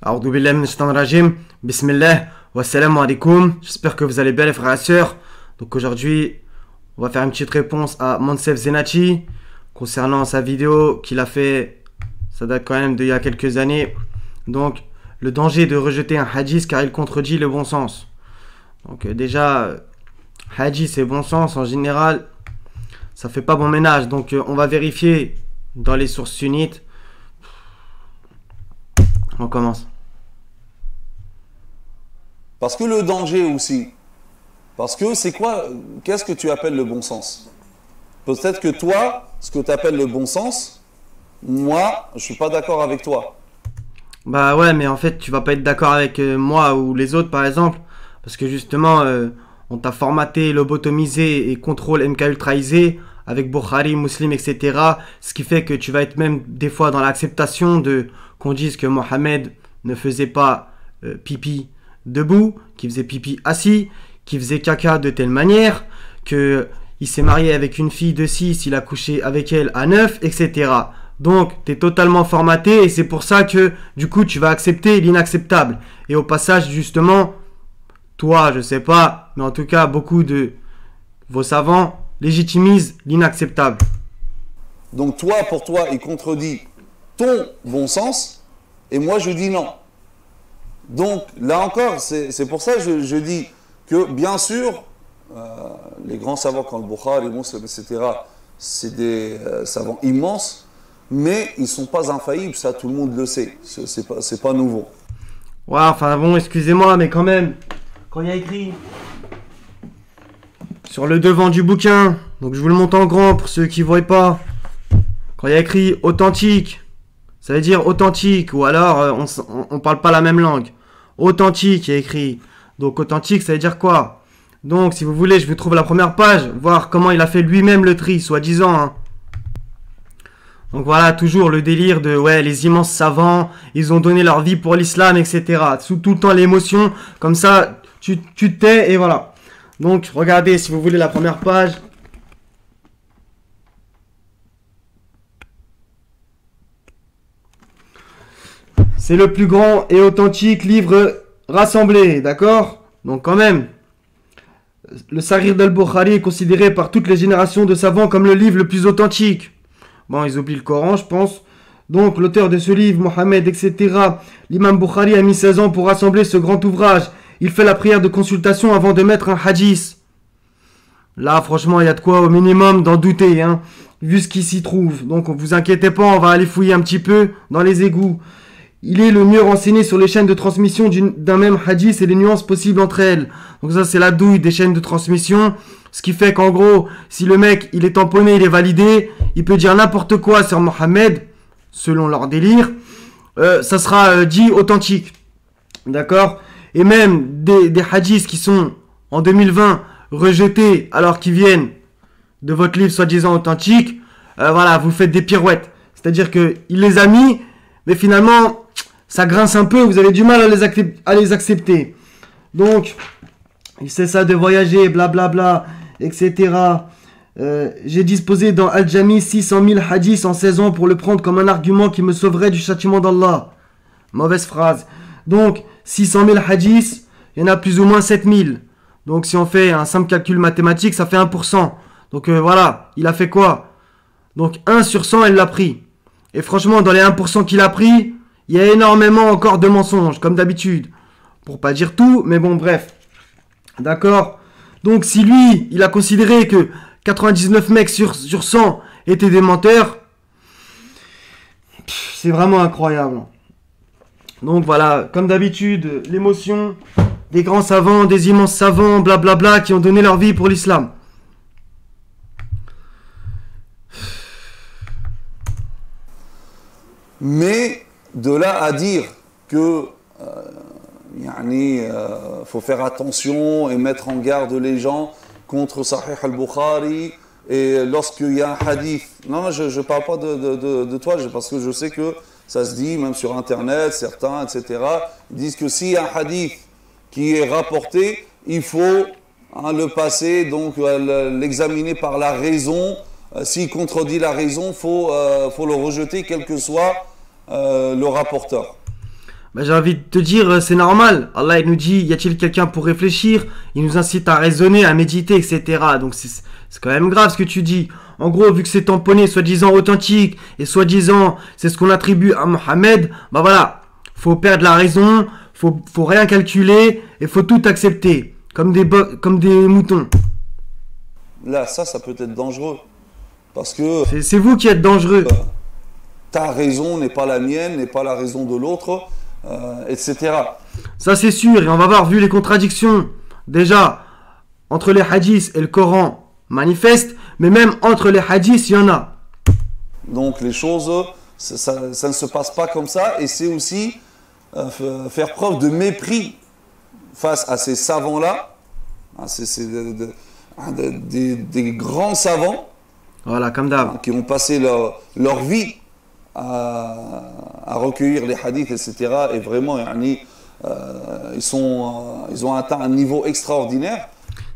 A'oudou billahi minash shaitanir rajim. Bismillah. Wassalamu alaikum. J'espère que vous allez bien les frères et sœurs. Donc aujourd'hui, on va faire une petite réponse à Monsef Zenachi concernant sa vidéo qu'il a fait, ça date quand même d'il y a quelques années. Donc, le danger de rejeter un hadith car il contredit le bon sens. Donc déjà, hadith et bon sens en général, ça fait pas bon ménage. Donc on va vérifier dans les sources sunnites. On commence. Parce que le danger aussi, parce que c'est quoi, qu'est-ce que tu appelles le bon sens? Peut-être que toi, ce que tu appelles le bon sens, moi, je suis pas d'accord avec toi. Bah ouais, mais en fait, tu vas pas être d'accord avec moi ou les autres, par exemple, parce que justement, on t'a formaté, lobotomisé et contrôle MK ultraisé avec Bukhari, Muslim, etc. Ce qui fait que tu vas être même des fois dans l'acceptation de qu'on dise que Mohammed ne faisait pas pipi debout, qu'il faisait pipi assis, qu'il faisait caca de telle manière, que il s'est marié avec une fille de 6, il a couché avec elle à 9, etc. Donc, tu es totalement formaté et c'est pour ça que, du coup, tu vas accepter l'inacceptable. Et au passage, justement, toi, je sais pas, mais en tout cas, beaucoup de vos savants légitimisent l'inacceptable. Donc toi, pour toi, il contredit ton bon sens, et moi, je dis non. Donc, là encore, c'est pour ça que je dis que, bien sûr, les grands savants comme le Bukhari, Muslim, etc., c'est des savants immenses, mais ils ne sont pas infaillibles, ça tout le monde le sait, c'est pas nouveau. Ouais, enfin bon, excusez-moi, mais quand même, quand il y a écrit sur le devant du bouquin, donc je vous le montre en grand pour ceux qui ne voient pas, quand il y a écrit authentique, ça veut dire authentique, ou alors on parle pas la même langue. Authentique, il y a écrit. Donc authentique, ça veut dire quoi? Donc si vous voulez, je vous trouve la première page, voir comment il a fait lui-même le tri, soi-disant, hein. Donc voilà, toujours le délire de, ouais, les immenses savants, ils ont donné leur vie pour l'islam, etc. Sous tout le temps l'émotion, comme ça, tu te tais, et voilà. Donc, regardez, si vous voulez, la première page. C'est le plus grand et authentique livre rassemblé, d'accord? Donc quand même, le Sahih al-Bukhari est considéré par toutes les générations de savants comme le livre le plus authentique. Bon, ils oublient le Coran, je pense. Donc, l'auteur de ce livre, Mohammed, etc., l'imam Bukhari a mis 16 ans pour rassembler ce grand ouvrage. Il fait la prière de consultation avant de mettre un hadith. Là, franchement, il y a de quoi au minimum d'en douter, hein, vu ce qui s'y trouve. Donc, vous inquiétez pas, on va aller fouiller un petit peu dans les égouts. Il est le mieux renseigné sur les chaînes de transmission d'un même hadith et les nuances possibles entre elles. Donc ça, c'est la douille des chaînes de transmission. Ce qui fait qu'en gros, si le mec, il est tamponné, il est validé, il peut dire n'importe quoi sur Mohammed, selon leur délire, ça sera dit authentique. D'accord? Et même des hadiths qui sont, en 2020, rejetés alors qu'ils viennent de votre livre soi-disant authentique, voilà, vous faites des pirouettes. C'est-à-dire qu'il les a mis, mais finalement, ça grince un peu, vous avez du mal à les accepter. Donc, il cessa de voyager, blablabla, etc. J'ai disposé dans Al-Jami 600 000 hadiths en 16 ans pour le prendre comme un argument qui me sauverait du châtiment d'Allah. Mauvaise phrase. Donc, 600 000 hadiths, il y en a plus ou moins 7 000. Donc, si on fait un simple calcul mathématique, ça fait 1%. Donc, voilà, il a fait quoi? Donc, 1 sur 100, il l'a pris. Et franchement, dans les 1% qu'il a pris, il y a énormément encore de mensonges, comme d'habitude. Pour pas dire tout, mais bon, bref. D'accord? Donc, si lui, il a considéré que 99 mecs sur 100 étaient des menteurs, c'est vraiment incroyable. Donc, voilà, comme d'habitude, l'émotion des grands savants, des immenses savants, blablabla, qui ont donné leur vie pour l'islam. Mais de là à dire que faut faire attention et mettre en garde les gens contre Sahih al-Bukhari, et lorsqu'il y a un hadith, non, je ne parle pas de toi, parce que je sais que ça se dit, même sur Internet, certains, etc., ils disent que s'il y a un hadith qui est rapporté, il faut le passer, donc l'examiner par la raison. S'il contredit la raison, faut le rejeter, quel que soit le rapporteur. Bah, j'ai envie de te dire, c'est normal. Allah, il nous dit, y a-t-il quelqu'un pour réfléchir? Il nous incite à raisonner, à méditer, etc. Donc c'est quand même grave ce que tu dis. En gros, vu que c'est tamponné, soi-disant authentique, et soi-disant, c'est ce qu'on attribue à Mohammed, bah voilà, faut perdre la raison, faut rien calculer, et faut tout accepter, comme des moutons. Là, ça peut être dangereux. Parce que C'est vous qui êtes dangereux. ta raison n'est pas la mienne, n'est pas la raison de l'autre, etc. Ça c'est sûr, et on va voir, vu les contradictions, déjà, entre les hadiths et le Coran, manifeste, mais même entre les hadiths, il y en a. Donc les choses, ça ne se passe pas comme ça, et c'est aussi faire preuve de mépris face à ces savants-là, des grands savants, Voilà, comme d'hab. qui ont passé leur vie à recueillir les hadiths, etc. Et vraiment, ils ont atteint un niveau extraordinaire.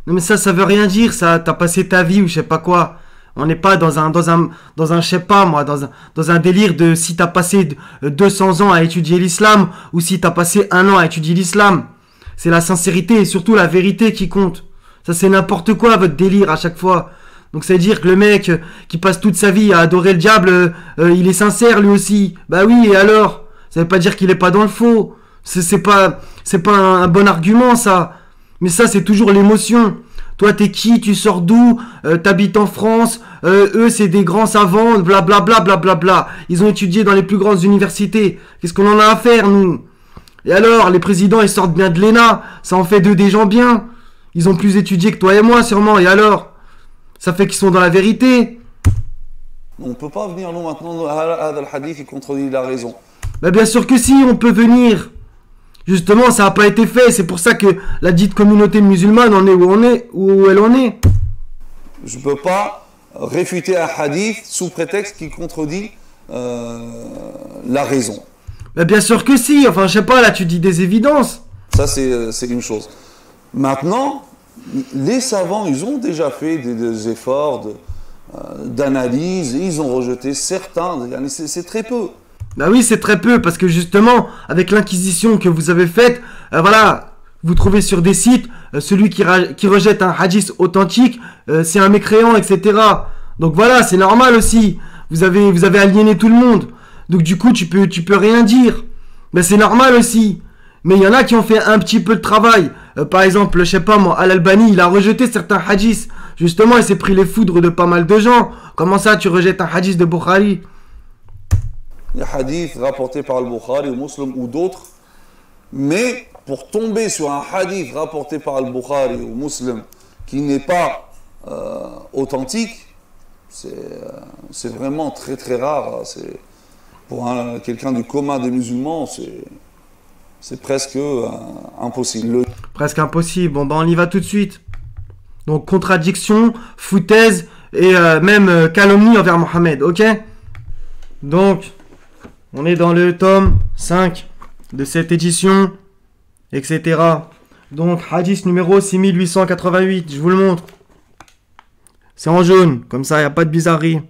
Non mais ça veut rien dire, ça, t'as passé ta vie ou je sais pas quoi. On n'est pas dans un, je sais pas moi, dans un délire de si t'as passé 200 ans à étudier l'islam ou si t'as passé 1 an à étudier l'islam. C'est la sincérité et surtout la vérité qui compte. Ça c'est n'importe quoi votre délire à chaque fois. Donc ça veut dire que le mec qui passe toute sa vie à adorer le diable, il est sincère lui aussi. Bah oui, et alors? Ça veut pas dire qu'il est pas dans le faux. C'est pas un bon argument ça. Mais ça c'est toujours l'émotion. Toi t'es qui? Tu sors d'où? T'habites en France? Eux c'est des grands savants, blablabla, blablabla. Ils ont étudié dans les plus grandes universités. Qu'est-ce qu'on en a à faire nous? Et alors, les présidents ils sortent bien de l'ENA. Ça en fait d'eux des gens bien. Ils ont plus étudié que toi et moi sûrement. Et alors? Ça fait qu'ils sont dans la vérité. On ne peut pas venir nous maintenant à al-hadith et contredire la raison. Bah bien sûr que si, on peut venir. Justement, ça n'a pas été fait. C'est pour ça que la dite communauté musulmane en est où elle en est. Je ne peux pas réfuter un hadith sous prétexte qui contredit la raison. Bah bien sûr que si. Enfin, je sais pas, là tu dis des évidences. Ça, c'est une chose. Maintenant, les savants, ils ont déjà fait des efforts d'analyse. Ils ont rejeté certains. C'est très peu. Bah oui, c'est très peu, parce que justement, avec l'inquisition que vous avez faite, voilà, vous trouvez sur des sites, celui qui rejette un hadith authentique, c'est un mécréant, etc. Donc voilà, c'est normal aussi. Vous avez aliéné tout le monde. Donc du coup, tu peux rien dire. Mais c'est normal aussi. Mais il y en a qui ont fait un petit peu de travail. Par exemple, je sais pas moi, Al-Albani, il a rejeté certains hadiths. Justement, il s'est pris les foudres de pas mal de gens. Comment ça, tu rejettes un hadith de Bukhari? Les hadiths rapportés par Al-Bukhari, ou Muslim ou d'autres. Mais pour tomber sur un hadith rapporté par Al-Bukhari ou Muslim qui n'est pas authentique, c'est vraiment très très rare. Pour quelqu'un du commun des musulmans, c'est presque impossible. Presque impossible. Bon, bah on y va tout de suite. Donc, contradiction, foutaise et même calomnie envers Mohammed, ok? Donc, on est dans le tome 5 de cette édition, etc. Donc, hadith numéro 6888, je vous le montre. C'est en jaune, comme ça, il n'y a pas de bizarrerie.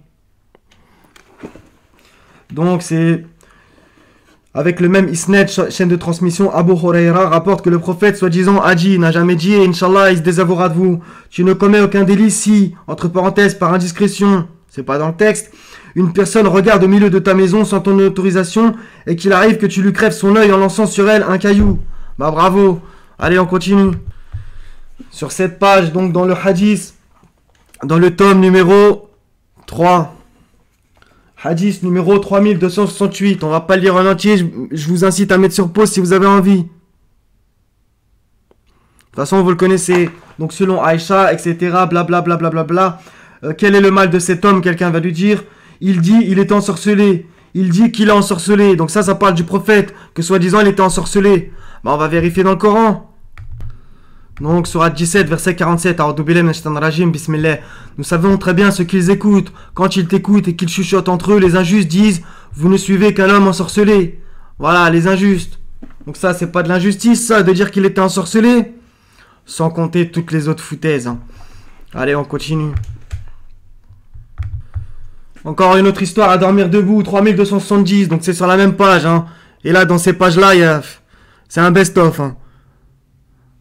Donc, c'est avec le même isnad, chaîne de transmission, Abu Huraira rapporte que le prophète, soi-disant, a dit, n'a jamais dit, et Inch'Allah, il se désavouera de vous. Tu ne commets aucun délit si, entre parenthèses, par indiscrétion, c'est pas dans le texte, une personne regarde au milieu de ta maison sans ton autorisation et qu'il arrive que tu lui crèves son œil en lançant sur elle un caillou. Bah bravo. Allez, on continue. Sur cette page, donc dans le hadith, dans le tome numéro 3, hadith numéro 3268, on va pas le lire en entier, je vous incite à mettre sur pause si vous avez envie. De toute façon, vous le connaissez. Donc selon Aïcha, etc., blablabla, blablabla, quel est le mal de cet homme? Quelqu'un va lui dire. Il dit, il est ensorcelé. Il dit qu'il a ensorcelé. Donc ça parle du prophète, que soi-disant il était ensorcelé. Bah, on va vérifier dans le Coran. Donc, surat 17, verset 47, Bismillah. Nous savons très bien ce qu'ils écoutent. Quand ils t'écoutent et qu'ils chuchotent entre eux, les injustes disent, vous ne suivez qu'un homme ensorcelé. Voilà, les injustes. Donc ça, c'est pas de l'injustice, ça, de dire qu'il était ensorcelé. Sans compter toutes les autres foutaises. Hein. Allez, on continue. Encore une autre histoire à dormir debout, 3270, donc c'est sur la même page. Hein. Et là, dans ces pages-là, c'est un best-of. Hein.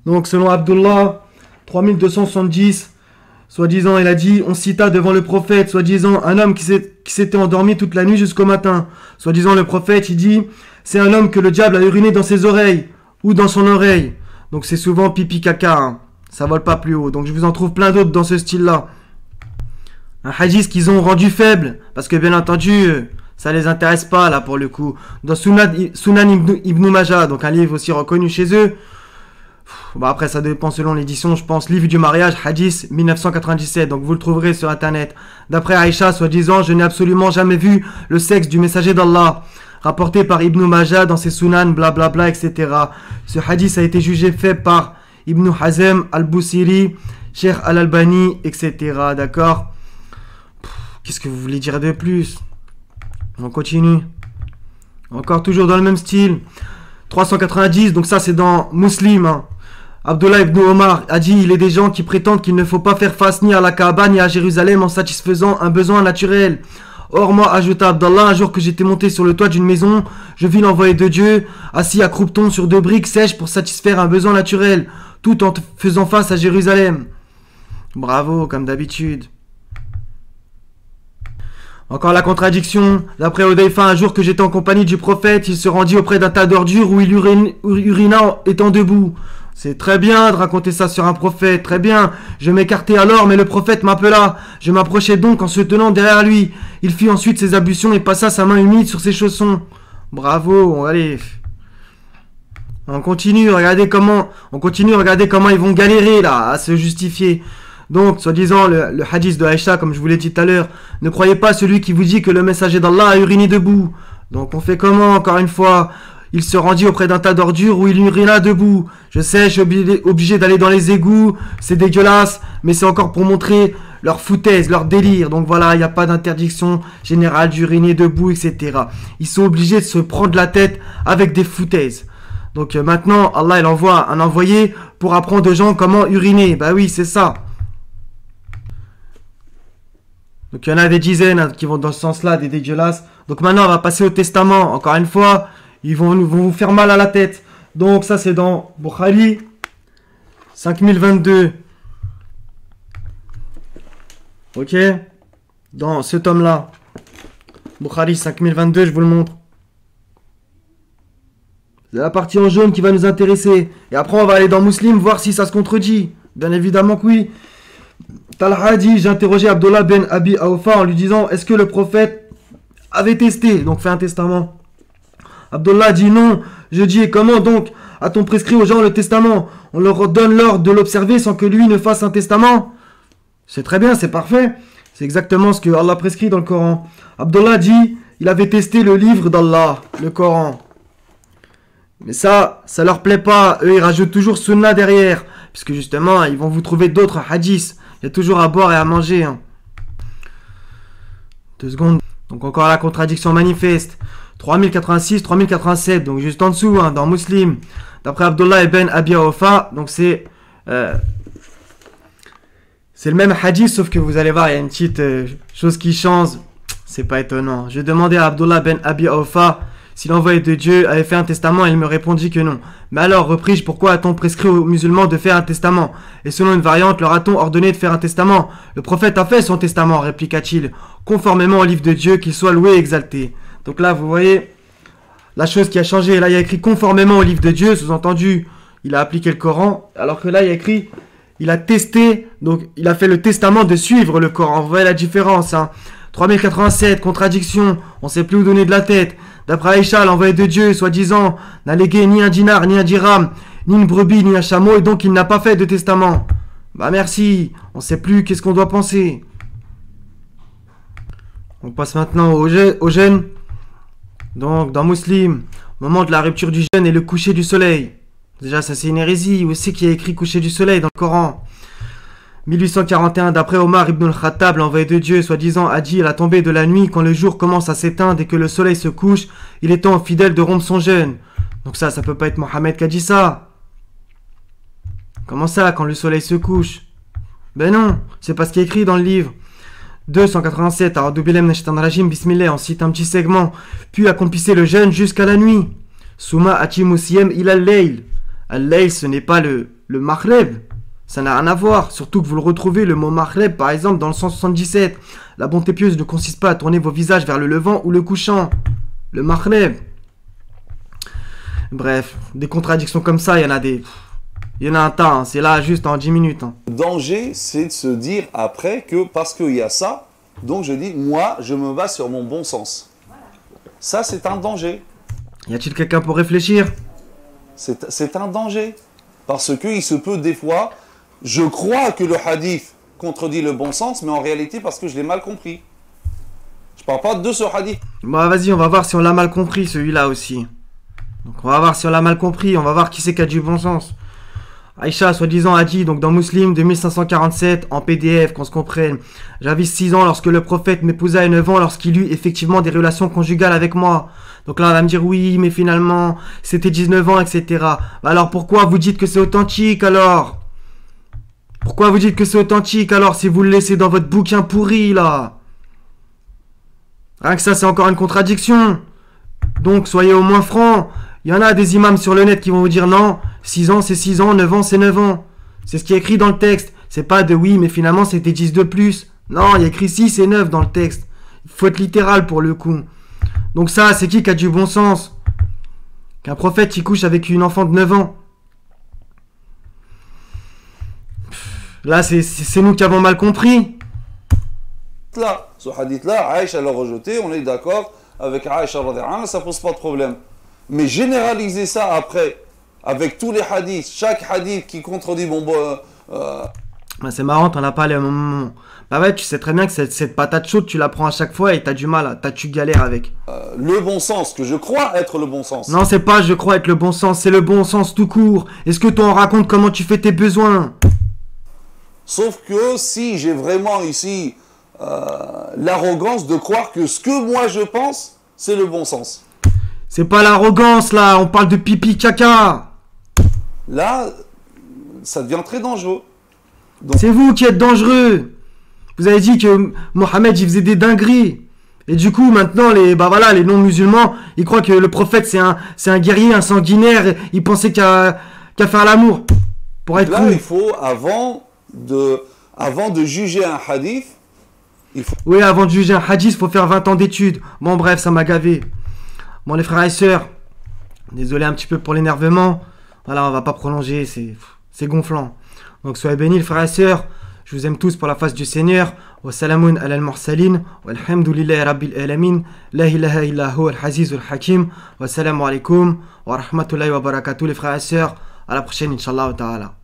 Donc, selon Abdullah, 3270, soi-disant, il a dit, on cita devant le prophète, soi-disant, un homme qui s'était endormi toute la nuit jusqu'au matin. Soi-disant, le prophète, il dit, c'est un homme que le diable a uriné dans ses oreilles ou dans son oreille. Donc, c'est souvent pipi caca. Hein. Ça vole pas plus haut. Donc, je vous en trouve plein d'autres dans ce style-là. Un hadith qu'ils ont rendu faible, parce que bien entendu, ça les intéresse pas là pour le coup. Dans Sunan Ibn Majah, donc un livre aussi reconnu chez eux. Bah après ça dépend selon l'édition, je pense. Livre du mariage, hadith 1997, donc vous le trouverez sur internet. D'après Aïcha, soi-disant, je n'ai absolument jamais vu le sexe du messager d'Allah. Rapporté par Ibn Majah dans ses Sunan, blablabla, etc. Ce hadith a été jugé faible par Ibn Hazm, Al-Busiri, Cheikh Al-Albani, etc. D'accord? Qu'est-ce que vous voulez dire de plus? On continue. Encore toujours dans le même style. 390, donc ça c'est dans Muslim. Hein. Abdullah ibn Omar a dit, il est des gens qui prétendent qu'il ne faut pas faire face ni à la Kaaba ni à Jérusalem en satisfaisant un besoin naturel. Or moi, ajouta Abdallah, un jour que j'étais monté sur le toit d'une maison, je vis l'envoyé de Dieu, assis à croupeton sur 2 briques sèches pour satisfaire un besoin naturel, tout en faisant face à Jérusalem. Bravo, comme d'habitude. Encore la contradiction. D'après Hudayfa, un jour que j'étais en compagnie du prophète, il se rendit auprès d'un tas d'ordures où il urina étant debout. C'est très bien de raconter ça sur un prophète, très bien. Je m'écartai alors, mais le prophète m'appela. Je m'approchai donc en se tenant derrière lui. Il fit ensuite ses ablutions et passa sa main humide sur ses chaussons. Bravo, allez. On continue, regardez comment ils vont galérer là, à se justifier. Donc, soi-disant, le hadith de Aïcha, comme je vous l'ai dit tout à l'heure, ne croyez pas celui qui vous dit que le messager d'Allah a uriné debout. Donc, on fait comment, encore une fois? Il se rendit auprès d'un tas d'ordures où il urina debout. Je sais, je suis obligé d'aller dans les égouts, c'est dégueulasse, mais c'est encore pour montrer leur foutaise, leur délire. Donc voilà, il n'y a pas d'interdiction générale d'uriner debout, etc. Ils sont obligés de se prendre la tête avec des foutaises. Donc maintenant, Allah, il envoie un envoyé pour apprendre aux gens comment uriner. Bah oui, c'est ça. Donc il y en a des dizaines qui vont dans ce sens-là, des dégueulasses. Donc maintenant on va passer au testament. Encore une fois, ils vont vous faire mal à la tête. Donc ça c'est dans Bukhari 5022. Ok? Dans ce tome-là. Bukhari 5022, je vous le montre. C'est la partie en jaune qui va nous intéresser. Et après on va aller dans Muslim voir si ça se contredit. Bien évidemment que oui. Talha dit, j'ai interrogé Abdullah ben Abi Awfa en lui disant, est-ce que le prophète avait testé, donc fait un testament? Abdullah dit non. Je dis, et comment donc a-t-on prescrit aux gens le testament? On leur donne l'ordre de l'observer sans que lui ne fasse un testament? C'est très bien, c'est parfait. C'est exactement ce que Allah prescrit dans le Coran. Abdullah dit, il avait testé le livre d'Allah, le Coran. Mais ça leur plaît pas. Eux, ils rajoutent toujours Sunna derrière. Puisque justement, ils vont vous trouver d'autres hadiths. Il y a toujours à boire et à manger. Hein. 2 secondes. Donc encore la contradiction manifeste. 3086, 3087. Donc juste en dessous, hein, dans Muslim. D'après Abdullah ibn Abi Awfa. Donc c'est le même hadith. Sauf que vous allez voir, il y a une petite chose qui change. C'est pas étonnant. Je demandais à Abdullah ibn Abi Awfa si l'envoyé de Dieu avait fait un testament, il me répondit que non. Mais alors, repris-je, pourquoi a-t-on prescrit aux musulmans de faire un testament? Et selon une variante, leur a-t-on ordonné de faire un testament? Le prophète a fait son testament, répliqua-t-il, conformément au livre de Dieu, qu'il soit loué et exalté. Donc là, vous voyez, la chose qui a changé. Là, il y a écrit conformément au livre de Dieu, sous-entendu, il a appliqué le Coran, alors que là, il y a écrit, il a testé, donc il a fait le testament de suivre le Coran. Vous voyez la différence, hein. 3087, contradiction, on sait plus où donner de la tête. D'après Aïcha, l'envoyé de Dieu, soi-disant, n'a légué ni un dinar, ni un dirham, ni une brebis, ni un chameau, et donc il n'a pas fait de testament. Bah merci, on sait plus qu'est-ce qu'on doit penser. On passe maintenant au jeûne. Donc, dans Muslim, au moment de la rupture du jeûne et le coucher du soleil. Déjà, ça c'est une hérésie, aussi qui a écrit coucher du soleil dans le Coran. 1841, d'après Omar ibn al-Khattab, l'envoyé de Dieu, soi-disant, a dit à la tombée de la nuit, quand le jour commence à s'éteindre et que le soleil se couche, il est temps fidèle de rompre son jeûne. Donc ça peut pas être Mohammed qui a dit ça. Comment ça, quand le soleil se couche? Ben non, c'est pas ce qui est écrit dans le livre. 287, A'udhu billahi minash shaitanir rajim, bismillah, on cite un petit segment. Puis accomplissez le jeûne jusqu'à la nuit. Souma atimu siyam ila al-layl. Al-layl, ce n'est pas le maghreb. Ça n'a rien à voir. Surtout que vous le retrouvez, le mot maghreb, par exemple, dans le 177. La bonté pieuse ne consiste pas à tourner vos visages vers le levant ou le couchant. Le maghreb. Bref, des contradictions comme ça, il y en a des... Il y en a un tas, hein. C'est là juste en 10 minutes. Hein. Le danger, c'est de se dire après que parce qu'il y a ça, donc je dis, moi, je me base sur mon bon sens. Ça, c'est un danger. Y a-t-il quelqu'un pour réfléchir? C'est un danger. Parce qu'il se peut des fois, je crois que le hadith contredit le bon sens, mais en réalité, parce que je l'ai mal compris. Je parle pas de ce hadith. Bon, vas-y, on va voir si on l'a mal compris, celui-là aussi. Donc, on va voir si on l'a mal compris. On va voir qui c'est qui a du bon sens. Aïcha, soi-disant, a dit, donc dans Muslim 2547, en PDF, qu'on se comprenne. J'avais 6 ans lorsque le prophète m'épousa et 9 ans lorsqu'il eut effectivement des relations conjugales avec moi. Donc là, on va me dire, oui, mais finalement, c'était 19 ans, etc. Bah alors, pourquoi vous dites que c'est authentique, alors? Pourquoi vous dites que c'est authentique, alors, si vous le laissez dans votre bouquin pourri, là? Rien que ça, c'est encore une contradiction. Donc, soyez au moins francs. Il y en a des imams sur le net qui vont vous dire non, 6 ans c'est 6 ans, 9 ans c'est 9 ans. C'est ce qui est écrit dans le texte. C'est pas de oui, mais finalement c'était 10 de plus. Non, il y a écrit 6 et 9 dans le texte. Il faut être littéral pour le coup. Donc ça, c'est qui a du bon sens? Qu'un prophète qui couche avec une enfant de 9 ans. Là, c'est nous qui avons mal compris. Là, ce hadith-là, Aïcha l'a rejeté, on est d'accord avec Aïcha, ça pose pas de problème. Mais généraliser ça après, avec tous les hadiths, chaque hadith qui contredit Bah, c'est marrant, t'en as parlé à un moment. Bah ouais, tu sais très bien que cette patate chaude, tu la prends à chaque fois et t'as du mal, tu galères avec. Le bon sens, que je crois être le bon sens. Non, c'est pas je crois être le bon sens, c'est le bon sens tout court. Est-ce que toi on raconte comment tu fais tes besoins? Sauf que si j'ai vraiment ici l'arrogance de croire que ce que moi je pense, c'est le bon sens. C'est pas l'arrogance là, on parle de pipi caca. Là, ça devient très dangereux. C'est vous qui êtes dangereux. Vous avez dit que Mohamed il faisait des dingueries. Et du coup maintenant les non-musulmans, ils croient que le prophète c'est un guerrier, un sanguinaire, il pensait qu'à faire l'amour. Pour être là, cool. il faut avant de juger un hadith, Oui, avant de juger un hadith, il faut faire 20 ans d'études. Bon bref, ça m'a gavé. Bon les frères et sœurs, désolé un petit peu pour l'énervement. Voilà, on va pas prolonger, c'est gonflant. Donc soyez bénis les frères et sœurs. Je vous aime tous pour la face du Seigneur. Wa salamun ala al-mursalin. Walhamdulillahi rabbil alamin. La ilaha illa huwa al-aziz al-hakim. Wa salamu alaikum wa rahmatullahi wa barakatuh les frères et sœurs. À la prochaine, Inch'Allah ta'ala.